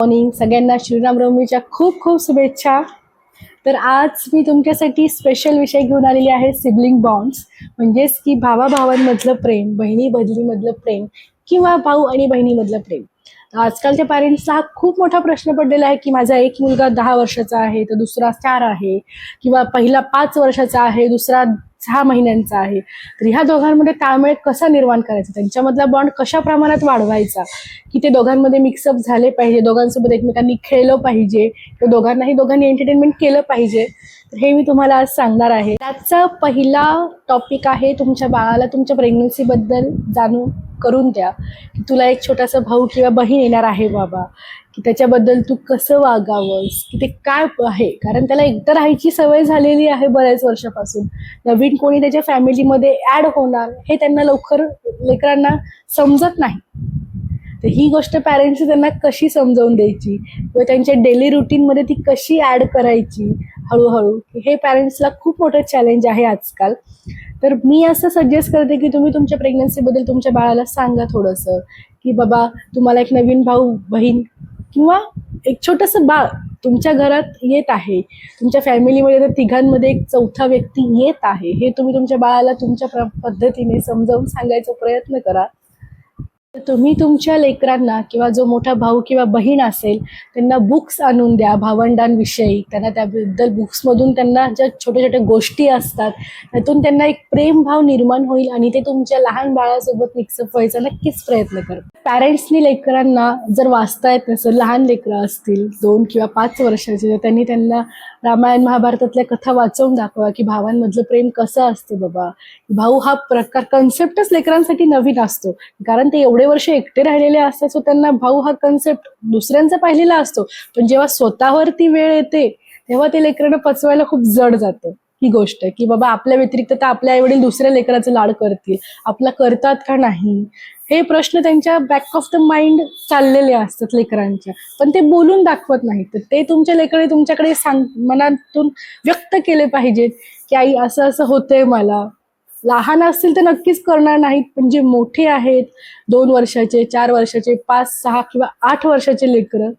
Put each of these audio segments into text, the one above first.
Morning सगळ्यांना श्रीरामनवमीच्या खूप खूप शुभेच्छा. तर आज मी तुमच्यासाठी स्पेशल विषय घेऊन आलेली आहे सिबलिंग बॉन्ड्स, म्हणजेच की भावाभावांमधलं प्रेम, बहिणी बहिणीमधलं प्रेम किंवा भाऊ आणि बहिणीमधलं प्रेम. आजकालच्या पॅरेंट्सला हा खूप मोठा प्रश्न पडलेला आहे की माझा एक मुलगा 10 वर्षाचा आहे तर दुसरा 4 आहे, किंवा पहिला 5 वर्षाचा आहे दुसरा 6 महिन्यांचा आहे. तर ह्या दोघांमध्ये ताळमेळ कसा निर्माण करायचा, त्यांच्यामधला बॉन्ड कशा प्रमाणात वाढवायचा, की ते दोघांमध्ये मिक्सअप झाले पाहिजे, दोघांसोबत एकमेकांनी खेळलं पाहिजे, दोघांनी एंटरटेनमेंट केलं पाहिजे. तर हे मी तुम्हाला आज सांगणार आहे. त्याचा पहिला टॉपिक आहे तुमच्या बाळाला तुमच्या प्रेग्नन्सीबद्दल जाणून करून द्या, की तुला एक छोटासा भाऊ किंवा बहीण येणार आहे बाबा, की त्याच्याबद्दल तू कसं वागावंस, की ते काय आहे. कारण त्याला एकटं राहायची सवय झालेली आहे बऱ्याच वर्षापासून. नवीन कोणी त्याच्या फॅमिलीमध्ये ॲड होणार हे त्यांना लवकर लेकरांना समजत नाही. तर ही गोष्ट पॅरेंट्सनी त्यांना कशी समजावून द्यायची किंवा त्यांच्या डेली रुटीनमध्ये ती कशी ॲड करायची हळूहळू, हे पॅरेंट्सला खूप मोठं चॅलेंज आहे आजकाल. तर मी असं सजेस्ट करते की तुम्ही तुमच्या प्रेग्नन्सीबद्दल तुमच्या बाळाला सांगा थोडंसं, की बाबा तुम्हाला एक नवीन भाऊ बहीण किंवा एक छोटंसं बाळ तुमच्या घरात येत आहे, तुमच्या फॅमिलीमध्ये तर तिघांमध्ये एक चौथा व्यक्ती येत आहे, हे तुम्ही तुमच्या बाळाला तुमच्या पद्धतीने समजावून सांगायचा प्रयत्न करा. तर तुम्ही तुमच्या लेकरांना किंवा जो मोठा भाऊ किंवा बहीण असेल त्यांना बुक्स आणून द्या भावंडांविषयी. त्यांना त्याबद्दल बुक्समधून त्यांना ज्या छोट्या छोट्या गोष्टी असतात त्यातून त्यांना एक प्रेमभाव निर्माण होईल आणि ते तुमच्या लहान बाळासोबत मिक्सअप व्हायचा नक्कीच प्रयत्न करा. पॅरेंट्सनी लेकरांना जर वाचता येत नसेल, लहान लेकरं असतील 2 किंवा 5 वर्षाचे, तर त्यांनी त्यांना रामायण महाभारतातल्या कथा वाचवून दाखवा की भावांमधलं प्रेम कसं असतं बाबा. भाऊ हा प्रकार कन्सेप्टच लेकरांसाठी नवीन असतो, कारण ते एवढे वर्ष एकटे राहिलेले असतात. सो त्यांना भाऊ हा कन्सेप्ट दुसऱ्यांचा पाहिलेला असतो, पण जेव्हा स्वतःवरती वेळ येते तेव्हा ते लेकरांना पचवायला खूप जड जातं ही गोष्ट, की बाबा आपल्या व्यतिरिक्त तर आपले आई वडील दुसऱ्या लेकराचं लाड करतील, आपला करतात का नाही, हे प्रश्न त्यांच्या बॅक ऑफ द माइंड चाललेले असतात लेकरांच्या, पण ते बोलून दाखवत नाहीत. तर ते तुमच्या लेकरे तुमच्याकडे मनातून व्यक्त केले पाहिजेत की आई असं असं होतंय मला. लहान असतील तर नक्कीच करणार नाहीत, पण जे मोठे आहेत 2 वर्षाचे 4 वर्षाचे 5 6 किंवा 8 वर्षाचे लेकरं,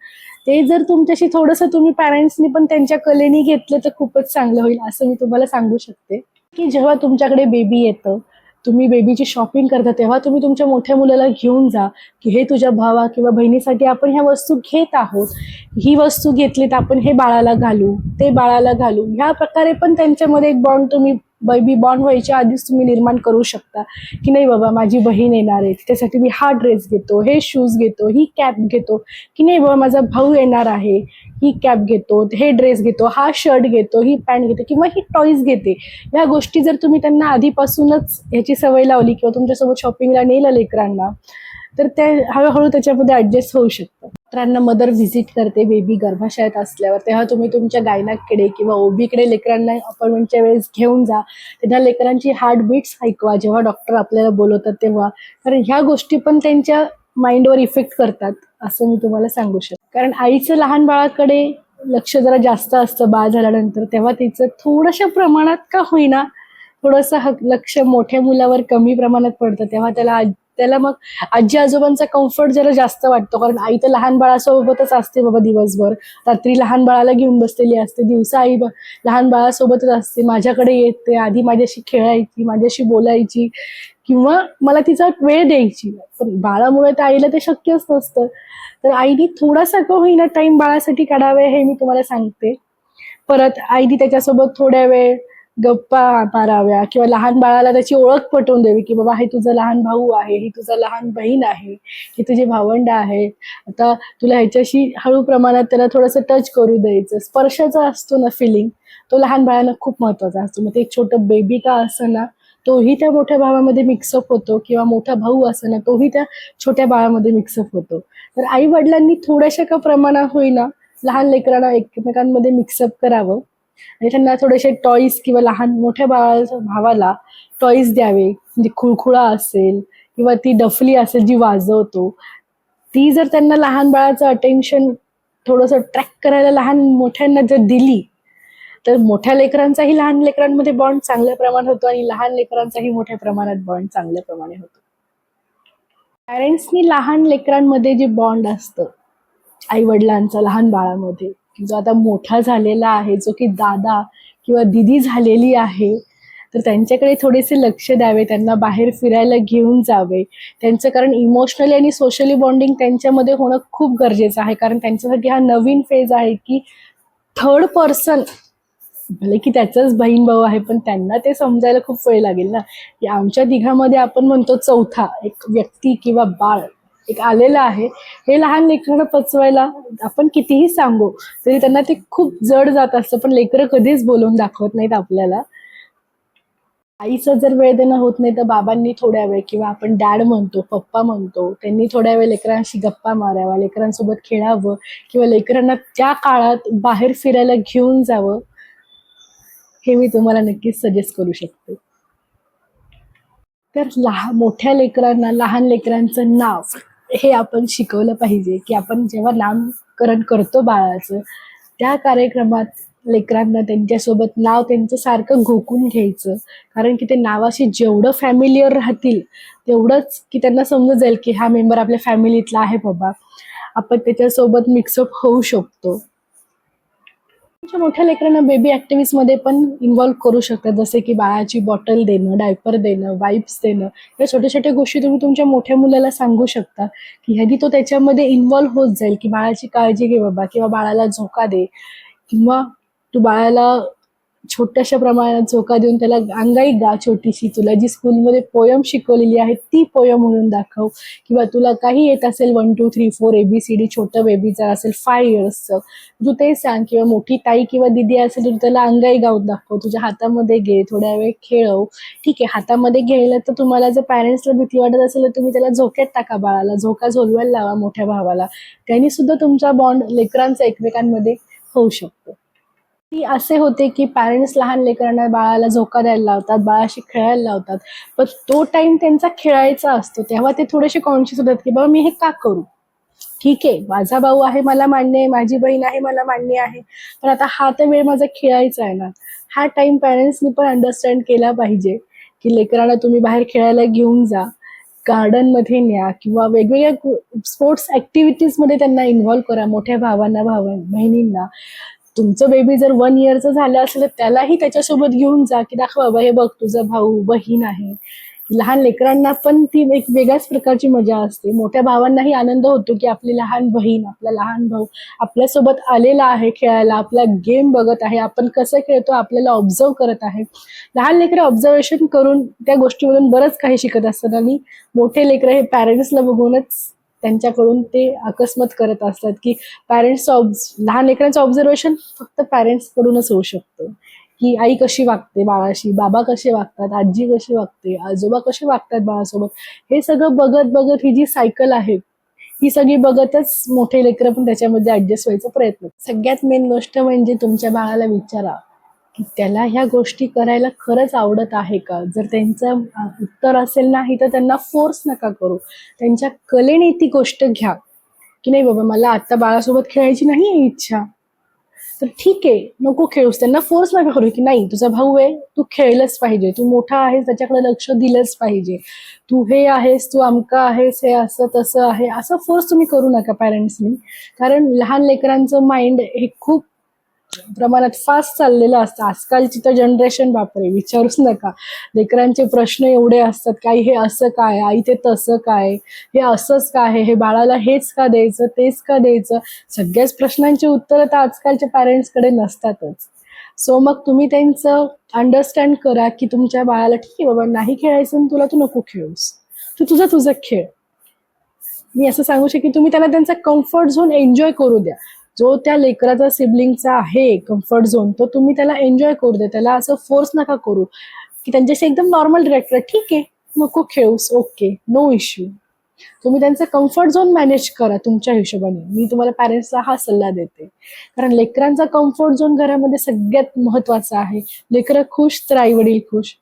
ते जर तुमच्याशी थोडंसं तुम्ही पॅरेंट्सनी पण त्यांच्या कलेनी घेतलं तर खूपच चांगलं होईल असं मी तुम्हाला सांगू शकते. की जेव्हा तुमच्याकडे बेबी येतं, तुम्ही बेबीची शॉपिंग करता, तेव्हा तुम्ही तुमच्या मोठ्या मुलाला घेऊन जा की हे तुझ्या भावा किंवा बहिणीसाठी आपण ह्या वस्तू घेत आहोत, ही वस्तू घेतली तर आपण हे बाळाला घालू, ते बाळाला घालू. ह्या प्रकारे पण त्यांच्यामध्ये एक बॉन्ड तुम्ही बेबी बॉन्ड व्हायच्या आधीच तुम्ही निर्माण करू शकता, की नाही बाबा माझी बहीण येणार आहे त्यासाठी मी हा ड्रेस घेतो, हे शूज घेतो, ही कॅप घेतो, की नाही बाबा माझा भाऊ येणार आहे ही कॅप घेतो, हे ड्रेस घेतो, हा शर्ट घेतो, ही पॅन्ट घेतो किंवा ही टॉईज घेते. या गोष्टी जर तुम्ही त्यांना आधीपासूनच ह्याची सवय लावली किंवा तुमच्यासोबत शॉपिंगला नेलं लेकरांना, तर ते हळूहळू त्याच्यामध्ये ॲडजस्ट होऊ शकतं. लेकरांना मदर व्हिजिट करते बेबी गर्भाशयात असल्यावर, तेव्हा तुम्ही तुमच्या गायनाकडे किंवा ओबीकडे लेकरांना अपॉइंटमेंटच्या वेळेस घेऊन जा. त्यांना लेकरांची हार्टबीट्स ऐकवा जेव्हा डॉक्टर आपल्याला बोलवतात तेव्हा, कारण ह्या गोष्टी पण त्यांच्या माइंडवर इफेक्ट करतात असं मी तुम्हाला सांगू शकते. कारण आईचं लहान बाळाकडे लक्ष जरा जास्त असतं बाळ झाल्यानंतर, तेव्हा तिचं थोड्याशा प्रमाणात का होईना थोडंसं लक्ष मोठ्या मुलावर कमी प्रमाणात पडतं. तेव्हा त्याला मग आजी आजोबांचा कम्फर्ट जरा जास्त वाटतो, कारण आई तर लहान बाळासोबतच असते बाबा दिवसभर, रात्री लहान बाळाला घेऊन बसलेली असते, दिवसा आई लहान बाळासोबतच असते, माझ्याकडे येते, आधी माझ्याशी खेळायची, माझ्याशी बोलायची किंवा मला तिचा वेळ द्यायची. पण बाळामुळे तर आईला ते शक्यच नसतं. तर आईने थोडासा का होईना टाइम बाळासाठी काढावे हे मी तुम्हाला सांगते. परत आईने त्याच्यासोबत थोड्या वेळ गप्पा माराव्या किंवा लहान बाळाला त्याची ओळख पटवून द्यावी, की बाबा हे तुझा लहान भाऊ आहे, ही तुझा लहान बहीण आहे, ही तुझी भावंड आहे, आता तुला ह्याच्याशी हळू प्रमाणात त्याला थोडंसं टच करू द्यायचं. स्पर्शाचा असतो ना फिलिंग, तो लहान बाळाला खूप महत्वाचा असतो. मग ते एक छोटं बेबी का असं ना, तोही त्या मोठ्या भावामध्ये मिक्सअप होतो किंवा मोठा भाऊ असं ना, तोही त्या छोट्या बाळामध्ये मिक्सअप होतो. तर आई वडिलांनी थोड्याशा का प्रमाणात होईना लहान लेकरांना एकमेकांमध्ये मिक्सअप करावं आणि त्यांना थोडेसे टॉईज किंवा लहान मोठ्या भावाला टॉईज द्यावे. म्हणजे खुळखुळा असेल किंवा ती डफली असेल जी वाजवतो, ती जर त्यांना लहान बाळाचं अटेन्शन थोडंसं ट्रॅक करायला लहान मोठ्यांना जर दिली, तर मोठ्या लेकरांचाही लहान लेकरांमध्ये बॉन्ड चांगल्या प्रमाणात होतो आणि लहान लेकरांचाही मोठ्या प्रमाणात बॉन्ड चांगल्या प्रमाणे होतो. पॅरेंट्सनी लहान लेकरांमध्ये जे बॉन्ड असतं आई वडिलांचा लहान बाळामध्ये, की जो आता मोठा झालेला आहे, जो की दादा किंवा दिदी झालेली आहे, तर त्यांच्याकडे थोडेसे लक्ष द्यावे, त्यांना बाहेर फिरायला घेऊन जावे. त्यांचं कारण इमोशनली आणि सोशली बॉन्डिंग त्यांच्यामध्ये होणं खूप गरजेचं आहे. कारण त्यांच्यासाठी हा नवीन फेज आहे, की थर्ड पर्सन, भले की त्याचाच बहीण भाऊ आहे, पण त्यांना ते समजायला खूप वेळ लागेल ना, की आमच्या तिघामध्ये आपण म्हणतो चौथा एक व्यक्ती किंवा बाळ एक आलेलं आहे. हे लहान लेकरांना पचवायला आपण कितीही सांगू तरी त्यांना ते खूप जड जात असतं, पण लेकरं कधीच बोलून दाखवत नाहीत आपल्याला. आईचं जर वेळ देणं होत नाही तर बाबांनी थोड्या वेळ, किंवा आपण डॅड म्हणतो, पप्पा म्हणतो, त्यांनी थोड्या वेळ लेकरांशी गप्पा मारावा, लेकरांसोबत खेळावं, किंवा लेकरांना त्या काळात बाहेर फिरायला घेऊन जावं. हे मी तुम्हाला नक्कीच सजेस्ट करू शकते. तर मोठ्या लेकरांना लहान लेकरांचं नाव हे आपण शिकवलं पाहिजे, की आपण जेव्हा नामकरण करतो बाळाचं, त्या कार्यक्रमात लेकरांना त्यांच्यासोबत नाव त्यांचं सारखं घोकून घ्यायचं. कारण की ते नावाशी जेवढं फॅमिलियर राहतील तेवढंच की त्यांना समजून जाईल की हा मेंबर आपल्या फॅमिलीतला आहे बाबा, आपण त्याच्यासोबत मिक्सअप होऊ शकतो. मोठ्या लेकरांना बेबी मध्ये पण इन्व्हॉल्व करू शकतात, जसे की बाळाची बॉटल देणं, डायपर देणं, वाईप्स देणं. या छोट्या छोट्या गोष्टी तुम्ही तुमच्या मोठ्या मुलाला सांगू शकता, की ह्यानी तो त्याच्यामध्ये इन्व्हॉल्व होत जाईल, की बाळाची काळजी घे बाबा, किंवा बाळाला झोका दे, किंवा तू बाळाला छोट्याशा प्रमाणात झोका देऊन त्याला अंगाई गा छोटीशी, तुला जी स्कूलमध्ये पोयम शिकवलेली आहे ती पोयम म्हणून दाखव, किंवा तुला काही येत असेल 1 2 3 4 ABCD, छोटं बेबी जर असेल 5 इयर्सचं तू ते सांग, किंवा मोठी ताई किंवा दिदी असेल तर त्याला अंगाई गाऊन दाखव, तुझ्या हातामध्ये घे, थोड्या वेळ खेळव. ठीक आहे, हातामध्ये घ्यायला तर तुम्हाला जर पॅरेंट्सला भीती वाटत असेल तर तुम्ही त्याला झोक्यात टाका, बाळाला झोका झोलवायला लावा मोठ्या भावाला, त्यांनी सुद्धा तुमचा बॉन्ड लेकरांचा एकमेकांमध्ये होऊ शकतो. की असे होते की पॅरेंट्स लहान लेकरांना बाळाला झोका द्यायला लावतात, बाळाशी खेळायला लावतात, पण तो टाइम त्यांचा खेळायचा असतो, तेव्हा ते थोडेसे कॉन्शियस होतात की बाबा मी हे का करू. ठीक आहे, माझा भाऊ आहे मला मान्य आहे, माझी बहीण आहे मला मान्य आहे, पण आता हा तर वेळ माझा खेळायचा आहे ना. हा टाइम पॅरेंट्सनी पण अंडरस्टँड केला पाहिजे, की लेकरांना तुम्ही बाहेर खेळायला घेऊन जा, गार्डनमध्ये न्या, किंवा वेगवेगळ्या स्पोर्ट्स मध्ये त्यांना इन्व्हॉल्व करा, मोठ्या भावांना बहिणींना. तुमचं बेबी जर 1 इयरचं झालं असेल तर त्यालाही त्याच्यासोबत घेऊन जा, की दाखवा बाबा हे बघ तुझा भाऊ बहीण आहे. लहान लेकरांना पण ती एक वेगळ्याच प्रकारची मजा असते. मोठ्या भावांनाही आनंद होतो की आपली लहान बहीण, आपला लहान भाऊ आपल्यासोबत आलेला आहे खेळायला, आपला गेम बघत आहे, आपण कसं खेळतो आपल्याला ऑब्झर्व करत आहे. लहान लेकरं ऑब्झर्वेशन करून त्या गोष्टीमधून बरंच काही शिकत असतात, आणि मोठे लेकरं हे पॅरेंट्सला बघूनच त्यांच्याकडून ते अकस्मात करत असतात, की लहान लेकरांचं ऑब्झर्वेशन फक्त पॅरेंट्स कडूनच होऊ शकतं, की आई कशी वागते बाळाशी, बाबा कसे वागतात, आजी कशी वागते, आजोबा कसे वागतात बाळासोबत. हे सगळं बघत बघत ही जी सायकल आहे ही सगळी बघतच मोठे लेकरं पण त्याच्यामध्ये ऍडजस्ट व्हायचा प्रयत्न. सगळ्यात मेन गोष्ट म्हणजे तुमच्या बाळाला विचारा की त्याला ह्या गोष्टी करायला खरंच आवडत आहे का. जर त्यांचं उत्तर असेल नाही तर त्यांना फोर्स नका करू, त्यांच्या कलेने ती गोष्ट घ्या, की नाही बाबा मला आता बाळासोबत खेळायची नाही इच्छा, तर ठीक आहे नको खेळूस. त्यांना फोर्स नका करू की नाही तुझा भाऊ आहे तू खेळलंच पाहिजे, तू मोठा आहेस त्याच्याकडे लक्ष दिलंच पाहिजे, तू हे आहेस तू अमका आहेस, हे असं तसं आहे, असं फोर्स तुम्ही करू नका पॅरेंट्सनी. कारण लहान लेकरांचं माइंड हे खूप प्रमाणात फास्ट चाललेलं असतं. आजकालची तर जनरेशन बापरे विचारूच नका. लेकरांचे प्रश्न एवढे असतात, काही हे असं काय, आई ते तसं काय, हे असंच काय आहे, हे बाळाला हेच का द्यायचं तेच का द्यायचं. सगळ्याच प्रश्नांची उत्तरं तर आजकालच्या पॅरेंट्सकडे नसतातच. सो मग तुम्ही त्यांचं अंडरस्टँड करा की तुमच्या बाळाला ठीक आहे बाबा नाही खेळायचं तुला, तू नको खेळूस, तू तुझं खेळ. मी असं सांगू शकेन तुम्ही त्याला त्यांचा कम्फर्ट झोन एन्जॉय करू द्या. जो त्या लेकराचा सिबलिंगचा आहे कम्फर्ट झोन तो तुम्ही त्याला एन्जॉय करू द्या. त्याला असं फोर्स नका करू की त्यांच्याशी एकदम नॉर्मल डिरेक्टर ठीक आहे नको खेळूस, ओके नो इश्यू. तुम्ही त्यांचा कम्फर्ट झोन मॅनेज करा तुमच्या हिशोबाने. मी तुम्हाला पॅरेंट्सला हा सल्ला देते, कारण लेकरांचा कम्फर्ट झोन घरामध्ये सगळ्यात महत्वाचा आहे. लेकरं खुश तर आई वडील खुश,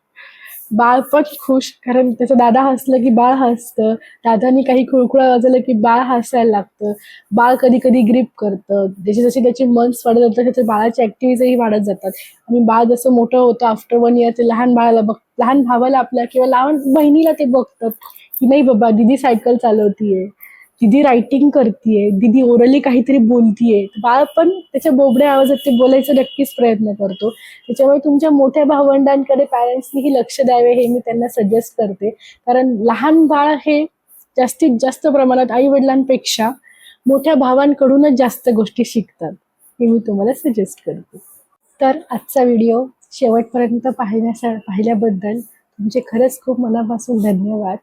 बाळ पण खुश, कारण त्याचं दादा हसलं की बाळ हसतं, दादानी काही खुळखुळा वाजवलं की बाळ हसायला लागतं, बाळ कधी कधी ग्रीप करतं. जशी जशी त्याची मंथ्स वाढत जातात त्याच्या बाळाची ऍक्टिव्हिटीजही वाढत जातात, आणि बाळ जसं मोठं होतं आफ्टर 1 इयर ते लहान बाळाला लहान भावाला आपल्या किंवा लहान बहिणीला ते बघतात की नाही बाबा दिदी सायकल चालवतीये, दिदी रायटिंग करतीये, दिदी ओरली काहीतरी बोलतीये, बाळ पण त्याच्या बोबड्या आवाजात ते बोलायचा नक्कीच प्रयत्न करतो. त्याच्यामुळे तुमच्या मोठ्या भावंडांकडे पॅरेंट्सनीही लक्ष द्यावे हे मी त्यांना सजेस्ट करते. कारण लहान बाळ हे जास्तीत जास्त प्रमाणात आई वडिलांपेक्षा मोठ्या भावांकडूनच जास्त गोष्टी शिकतात, हे मी तुम्हाला सजेस्ट करते. तर आजचा व्हिडिओ शेवटपर्यंत पाहिल्याबद्दल तुमचे खरंच खूप मनापासून धन्यवाद.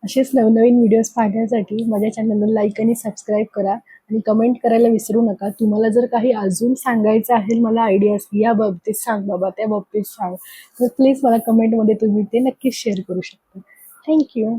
असेच नवनवीन व्हिडिओज पाहण्यासाठी माझ्या चॅनलला लाईक आणि सबस्क्राईब करा आणि कमेंट करायला विसरू नका. तुम्हाला जर काही अजून सांगायचं आहे, मला आयडियाज या बाबतीत सांग बाबा, त्या बाबतीत सांग, तर प्लीज मला कमेंटमध्ये तुम्ही ते नक्कीच शेअर करू शकता. थँक्यू.